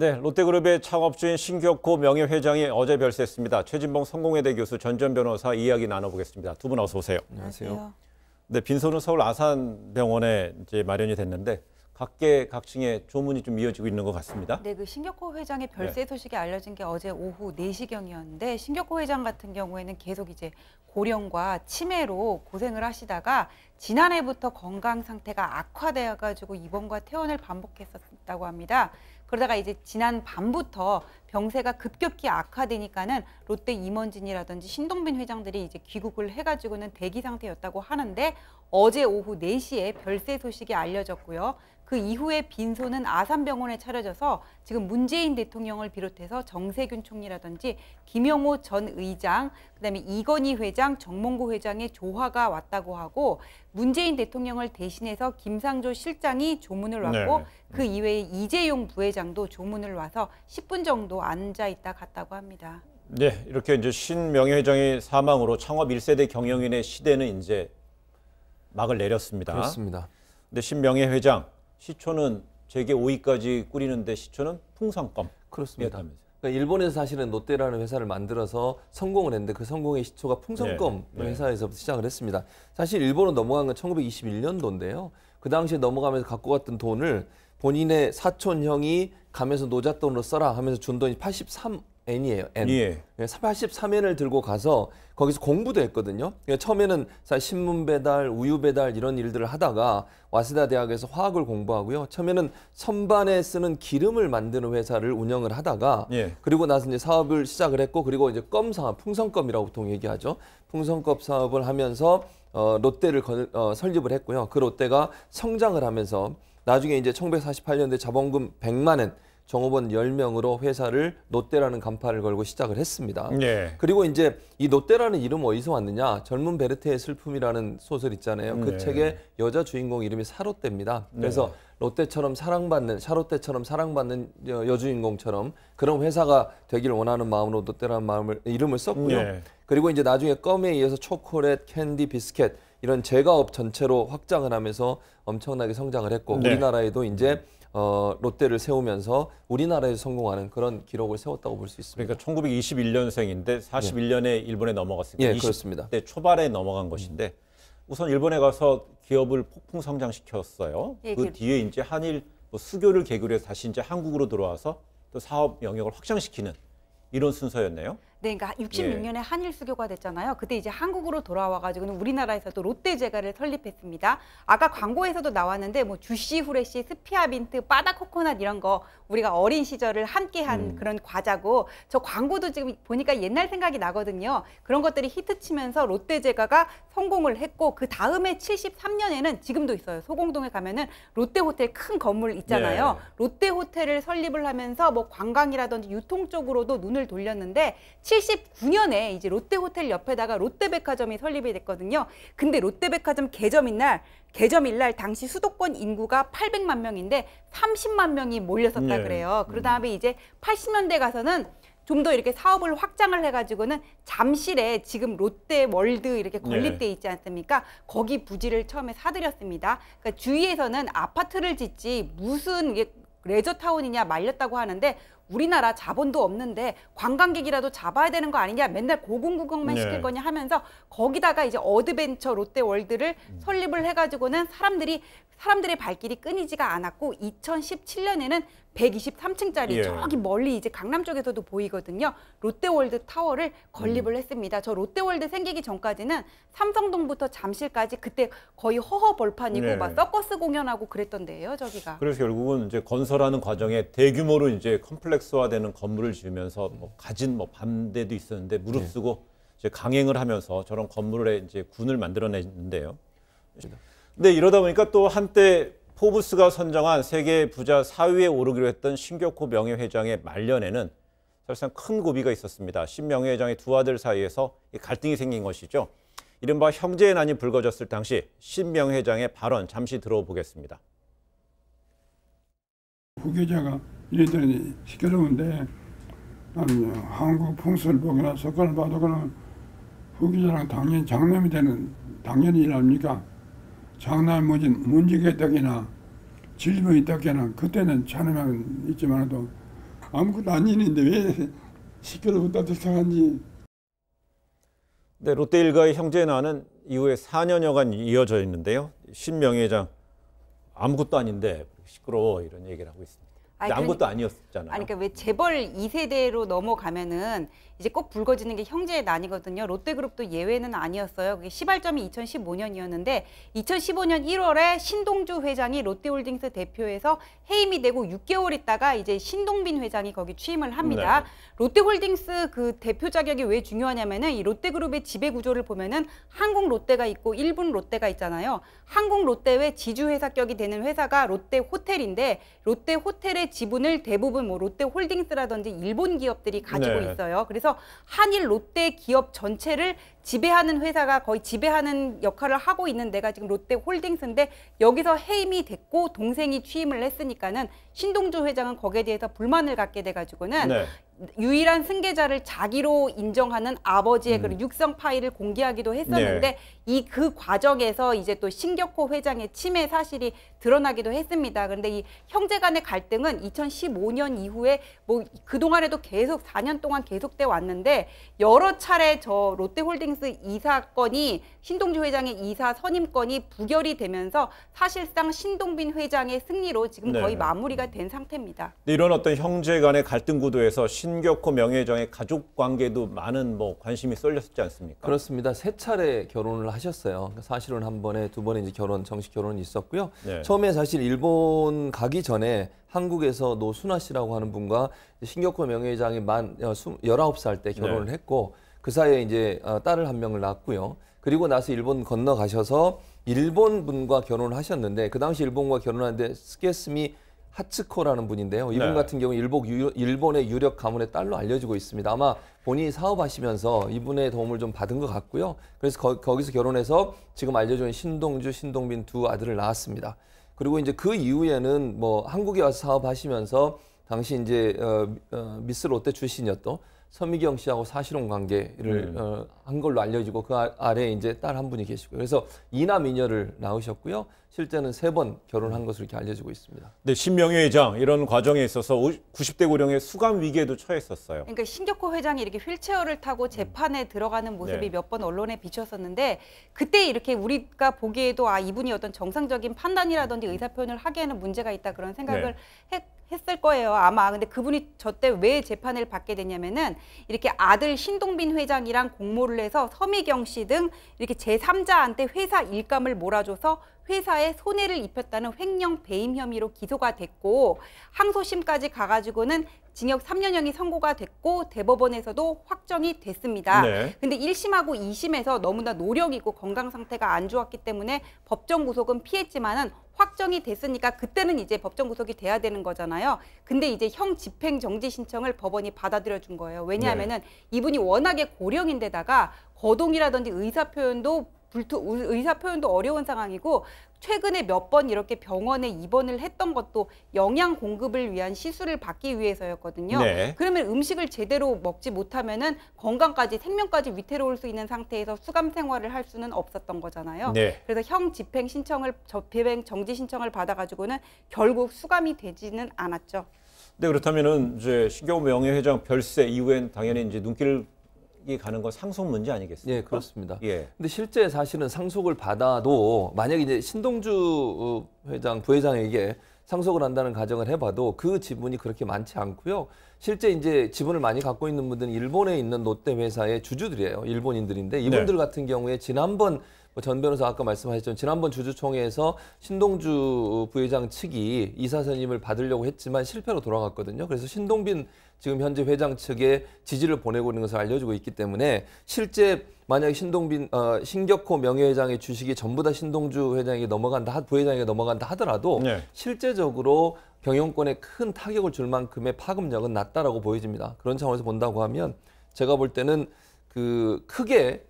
네, 롯데그룹의 창업주인 신격호 명예회장이 어제 별세했습니다. 최진봉 성공회대 교수, 전주현 변호사 이야기 나눠보겠습니다. 두 분 어서 오세요. 안녕하세요. 네, 빈소는 서울 아산병원에 이제 마련이 됐는데 각계 각층의 조문이 좀 이어지고 있는 것 같습니다. 네, 그 신격호 회장의 별세 소식이 알려진 게 어제 오후 4시경이었는데 신격호 회장 같은 경우에는 계속 이제 고령과 치매로 고생을 하시다가 지난해부터 건강 상태가 악화되어 가지고 입원과 퇴원을 반복했었다고 합니다. 그러다가 이제 지난 밤부터 병세가 급격히 악화되니까는 롯데 임원진이라든지 신동빈 회장들이 이제 귀국을 해가지고는 대기 상태였다고 하는데 어제 오후 4시에 별세 소식이 알려졌고요. 그 이후에 빈소는 아산병원에 차려져서 지금 문재인 대통령을 비롯해서 정세균 총리라든지 김영호 전 의장, 그다음에 이건희 회장, 정몽구 회장의 조화가 왔다고 하고 문재인 대통령을 대신해서 김상조 실장이 조문을 왔고 네. 그 이외에 이재용 부회장도 조문을 와서 10분 정도 앉아 있다 갔다고 합니다. 네, 이렇게 이제 신 명예회장의 사망으로 창업 1세대 경영인의 시대는 이제 막을 내렸습니다. 그렇습니다. 근데 신 명예회장 시초는 재계 5위까지 꾸리는데 시초는 풍선껌. 그렇습니다. 그러니까 일본에서 사실은 롯데라는 회사를 만들어서 성공을 했는데 그 성공의 시초가 풍선껌 회사에서부터 시작을 했습니다. 사실 일본은 넘어간 건 1921년도인데요. 그 당시에 넘어가면서 갖고 갔던 돈을 본인의 사촌 형이 가면서 노잣돈으로 써라 하면서 준 돈이 83엔이에요. N. 예. 83엔을 들고 가서 거기서 공부도 했거든요. 그러니까 처음에는 신문 배달, 우유 배달 이런 일들을 하다가 와세다 대학에서 화학을 공부하고요. 처음에는 선반에 쓰는 기름을 만드는 회사를 운영을 하다가 그리고 나서 이제 사업을 시작을 했고 그리고 이제 껌 사업, 풍선껌이라고 보통 얘기하죠. 풍선껌 사업을 하면서 롯데를 설립을 했고요. 그 롯데가 성장을 하면서 나중에 이제 1948년도에 자본금 100만 원 종업원 10명으로 회사를 롯데라는 간판을 걸고 시작을 했습니다. 그리고 이제 이 롯데라는 이름 어디서 왔느냐? 젊은 베르테의 슬픔이라는 소설 있잖아요. 그 책의 여자 주인공 이름이 사롯데입니다. 그래서 롯데처럼 사랑받는, 샤롯데처럼 사랑받는 여주인공처럼 그런 회사가 되길 원하는 마음으로 롯데라는 이름을 썼고요. 그리고 이제 나중에 껌에 이어서 초콜릿, 캔디, 비스켓 이런 제과업 전체로 확장을 하면서 엄청나게 성장을 했고 우리나라에도 이제 롯데를 세우면서 우리나라에서 성공하는 그런 기록을 세웠다고 볼 수 있습니다. 그러니까 1921년생인데 41년에 일본에 넘어갔으니까 그렇습니다. 20대 초반에 넘어간 것인데 우선 일본에 가서 기업을 폭풍 성장시켰어요. 그 뒤에 이제 한일 수교를 계기로 해서 다시 이제 한국으로 들어와서 또 사업 영역을 확장시키는 이런 순서였네요. 네, 그러니까 66년에 한일 수교가 됐잖아요. 그때 이제 한국으로 돌아와가지고는 우리나라에서도 롯데제과를 설립했습니다. 아까 광고에서도 나왔는데 뭐 주시 후레쉬, 스피아민트, 바다 코코넛 이런 거 우리가 어린 시절을 함께한 그런 과자고 저 광고도 지금 보니까 옛날 생각이 나거든요. 그런 것들이 히트치면서 롯데제과가 성공을 했고 그 다음에 73년에는 지금도 있어요. 소공동에 가면은 롯데호텔 큰 건물 있잖아요. 롯데호텔을 설립을 하면서 뭐 관광이라든지 유통 쪽으로도 눈을 돌렸는데 79년에 이제 롯데호텔 옆에다가 롯데백화점이 설립이 됐거든요. 근데 롯데백화점 개점일 날 당시 수도권 인구가 800만 명인데 30만 명이 몰렸었다 그래요. 그 다음에 이제 80년대 가서는 좀 더 이렇게 사업을 확장을 해가지고는 잠실에 지금 롯데월드 이렇게 건립돼 있지 않습니까? 거기 부지를 처음에 사들였습니다. 그러니까 주위에서는 아파트를 짓지 무슨 이게 레저타운이냐 말렸다고 하는데 우리나라 자본도 없는데 관광객이라도 잡아야 되는 거 아니냐 맨날 고군구경만 시킬 거냐 하면서 거기다가 이제 어드벤처 롯데월드를 설립을 해가지고는 사람들의 발길이 끊이지가 않았고 2017년에는 123층짜리 저기 멀리 이제 강남 쪽에서도 보이거든요. 롯데월드 타워를 건립을 했습니다. 저 롯데월드 생기기 전까지는 삼성동부터 잠실까지 그때 거의 허허벌판이고 막 서커스 공연하고 그랬던데요, 저기가. 그래서 결국은 이제 건설하는 과정에 대규모로 이제 컴플렉스화되는 건물을 지으면서 뭐 가진 반대도 있었는데 무릅쓰고 이제 강행을 하면서 저런 건물에 이제 군을 만들어냈는데요. 근데 이러다 보니까 또 한때 포브스가 선정한 세계 부자 4위에 오르기로 했던 신격호 명예회장의 말년에는 사실상 큰 고비가 있었습니다. 신 명예회장의 두 아들 사이에서 갈등이 생긴 것이죠. 이른바 형제의 난이 불거졌을 당시 신 명예회장의 발언 잠시 들어보겠습니다. 후계자가 이래저래 시끄러운데 나는 한국 풍습을 보거나 석관을 봐도 그러면 후계자랑 당연히 장남이 되는 당연히 일 아닙니까? 장남이 문제가 있다거나 질병이 있다거나 그때는 찬음은 있지만도 아무것도 아닌 일인데 왜 시끄러웠다 시작한지. 네, 롯데 일가의 형제난은 이후에 4년여간 이어져 있는데요. 신명예회장 아무것도 아닌데 시끄러워 이런 얘기를 하고 있습니다. 근데 아무것도 아니었잖아요. 아니, 그러니까 왜 재벌 2세대로 넘어가면은 이제 꼭 불거지는 게 형제의 난이거든요. 롯데그룹도 예외는 아니었어요. 그게 시발점이 2015년이었는데 2015년 1월에 신동주 회장이 롯데홀딩스 대표에서 해임이 되고 6개월 있다가 이제 신동빈 회장이 거기 취임을 합니다. 네. 롯데홀딩스 그 대표 자격이 왜 중요하냐면은 이 롯데그룹의 지배 구조를 보면은 한국 롯데가 있고 일본 롯데가 있잖아요. 한국 롯데의 지주회사격이 되는 회사가 롯데호텔인데 롯데호텔의 지분을 대부분 뭐 롯데홀딩스라든지 일본 기업들이 가지고 네. 있어요. 그래서 한일 롯데 기업 전체를 지배하는 회사가 거의 지배하는 역할을 하고 있는 데가 지금 롯데홀딩스인데 여기서 해임이 됐고 동생이 취임을 했으니까는 신동주 회장은 거기에 대해서 불만을 갖게 돼가지고는 네. 유일한 승계자를 자기로 인정하는 아버지의 그런 육성 파일을 공개하기도 했었는데 네. 이 그 과정에서 이제 또 신격호 회장의 침해 사실이 드러나기도 했습니다. 그런데 이 형제 간의 갈등은 2015년 이후에 뭐 그동안에도 계속 4년 동안 계속돼 왔는데 여러 차례 저 롯데홀딩스 이사 건이 신동주 회장의 이사 선임건이 부결이 되면서 사실상 신동빈 회장의 승리로 지금 거의 네. 마무리가 된 상태입니다. 이런 어떤 형제 간의 갈등 구도에서 신격호 명예회장의 가족 관계도 많은 뭐 관심이 쏠렸지 않습니까? 그렇습니다. 3차례 결혼을 하셨어요. 사실은 한 번에, 2번에 이제 정식 결혼이 있었고요. 네. 처음에 사실 일본 가기 전에 한국에서 노순아 씨라고 하는 분과 신격호 명예회장이 만 19살 때 결혼을 네. 했고 그 사이에 이제 딸을 한 명을 낳았고요. 그리고 나서 일본 건너가셔서 일본 분과 결혼을 하셨는데 그 당시 일본과 결혼하는데 스게스미 하츠코라는 분인데요. 이분 네. 같은 경우 일본의 유력 가문의 딸로 알려지고 있습니다. 아마 본인이 사업하시면서 이분의 도움을 좀 받은 것 같고요. 그래서 거기서 결혼해서 지금 알려져 있는 신동주, 신동빈 두 아들을 낳았습니다. 그리고 이제 그 이후에는 뭐 한국에 와서 사업하시면서 당시 이제 미스 롯데 출신이었던 서미경 씨하고 사실혼 관계를 한 걸로 알려지고 그 아래에 이제 딸 한 분이 계시고요. 그래서 이남 이녀를 낳으셨고요. 실제는 3번 결혼한 것으로 이렇게 알려지고 있습니다. 네, 신명예회장 이런 과정에 있어서 90대 고령의 수감 위기에도 처했었어요. 그러니까 신격호 회장이 이렇게 휠체어를 타고 재판에 들어가는 모습이 네. 몇 번 언론에 비쳤었는데 그때 이렇게 우리가 보기에도 아 이분이 어떤 정상적인 판단이라든지 의사표현을 하기에는 문제가 있다 그런 생각을 했을 거예요 아마. 근데 그분이 저때 왜 재판을 받게 됐냐면은 이렇게 아들 신동빈 회장이랑 공모를 해서 서미경 씨 등 이렇게 제3자한테 회사 일감을 몰아줘서 회사에 손해를 입혔다는 횡령 배임 혐의로 기소가 됐고 항소심까지 가가지고는 징역 3년형이 선고가 됐고 대법원에서도 확정이 됐습니다. 네. 근데 1심하고 2심에서 너무나 노력이고 건강 상태가 안 좋았기 때문에 법정 구속은 피했지만은 확정이 됐으니까 그때는 이제 법정 구속이 돼야 되는 거잖아요. 근데 이제 형 집행 정지 신청을 법원이 받아들여 준 거예요. 왜냐하면은 이분이 워낙에 고령인데다가 거동이라든지 의사표현도 어려운 상황이고 최근에 몇 번 이렇게 병원에 입원을 했던 것도 영양 공급을 위한 시술을 받기 위해서였거든요. 네. 그러면 음식을 제대로 먹지 못하면은 건강까지 생명까지 위태로울 수 있는 상태에서 수감 생활을 할 수는 없었던 거잖아요. 네. 그래서 형 집행 정지 신청을 받아가지고는 결국 수감이 되지는 않았죠. 네, 그렇다면은 이제 신격호 명예회장 별세 이후엔 당연히 이제 눈길이 가는 건 상속 문제 아니겠습니까? 예, 그렇습니다. 예. 근데 실제 사실은 상속을 받아도 만약에 이제 신동주 회장, 부회장에게 상속을 한다는 가정을 해봐도 그 지분이 그렇게 많지 않고요. 실제 이제 지분을 많이 갖고 있는 분들은 일본에 있는 롯데 회사의 주주들이에요. 일본인들인데 이분들 같은 경우에 지난번 전 변호사 아까 말씀하셨지만 지난번 주주총회에서 신동주 부회장 측이 이사 선임을 받으려고 했지만 실패로 돌아갔거든요. 그래서 신동빈 지금 현재 회장 측에 지지를 보내고 있는 것을 알려주고 있기 때문에 실제 만약에 신격호 명예회장의 주식이 전부 다 신동주 회장에게 부회장에게 넘어간다 하더라도 네. 실제적으로 경영권에 큰 타격을 줄 만큼의 파급력은 낮다라고 보여집니다. 그런 차원에서 본다고 하면 제가 볼 때는 그 크게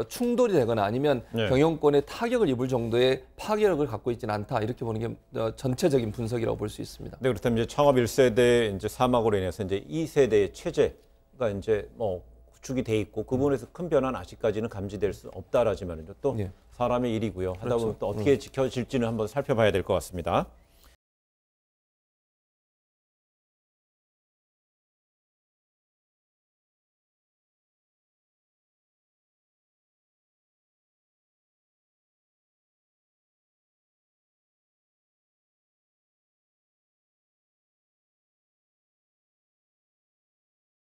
충돌이 되거나 아니면 경영권에 타격을 입을 정도의 파괴력을 갖고 있지는 않다 이렇게 보는 게 전체적인 분석이라고 볼 수 있습니다. 네, 그렇다면 이제 창업 1세대 이제 사막으로 인해서 이제 2세대의 체제가 이제 뭐 구축이 돼 있고 그 부분에서 큰 변화는 아직까지는 감지될 수 없다라지만은 또 사람의 일이고요. 하다 보면 또 어떻게 지켜질지는 한번 살펴봐야 될 것 같습니다.